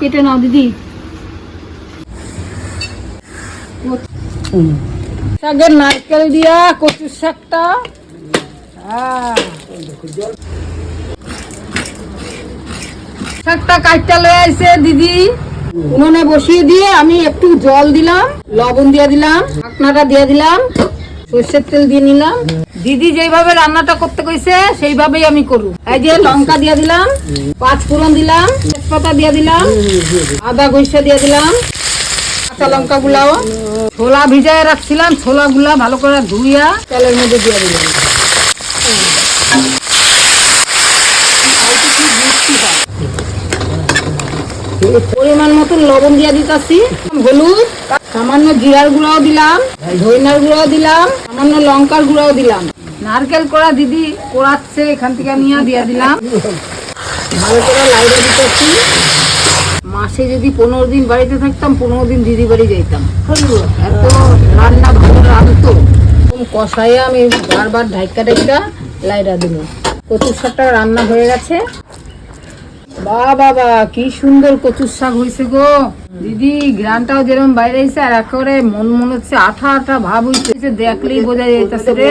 কেটে নাও দিদি। শাকের নারকেল দিয়া কচুর শাকটা, শাকটা কাটটা লয়ে আইছে দিদি। উনুনে বসিয়ে দিয়ে আমি একটু জল দিলাম, লবণ দিয়ে দিলাম, ঢাকনাটা দিয়ে দিলাম, সর্ষের তেল দিয়ে নিলাম। দিদি যেইভাবে রান্নাটা করতে কইছে সেইভাবেই আমি করব। এই যে লঙ্কা দিয়ে দিলাম, পাঁচ ফোড়ন দিলাম, তেজপাতা দিয়ে দিলাম, আদা ঘষা দিয়ে দিলাম, কাঁচা লঙ্কা গুলাও, ছোলা ভিজায় রাখছিলাম, ছোলা গুলা ভালো করে ধুইয়া তেলের মধ্যে দিয়ে দিলাম। পরিমাণ মতো লবণ দিয়ে দিতেছি, হলুদ, সামান্য জিরার গুঁড়াও দিলাম, ধইনার গুঁড়াও দিলাম, সামান্য লঙ্কার গুঁড়াও দিলাম। নারকেল কোড়া দিদি কোড়াচ্ছে, এখান থেকে নিয়ে দিয়ে দিলাম। ভালো করে লাইড়া দিতেছি। মাসে যদি 15 দিন বাড়িতে থাকতাম, 15 দিন দিদি বাড়ি যাইতাম। এত রান্না ভালো রাঁধতো। কষাইয়ে আমি বারবার ঢাইকা ঢাইকা লাইড়া দিল। কচুর শাকটা রান্না হয়ে গেছে। বাবা কি সুন্দর কচুর শাক হয়েছে গো দিদি। গ্রানটাও যেরকম বাইরে এসে আর একেবারে মন মনে হচ্ছে আঠা আঠা ভাব হয়েছে, দেখলেই বোঝা যাইতেছে রে।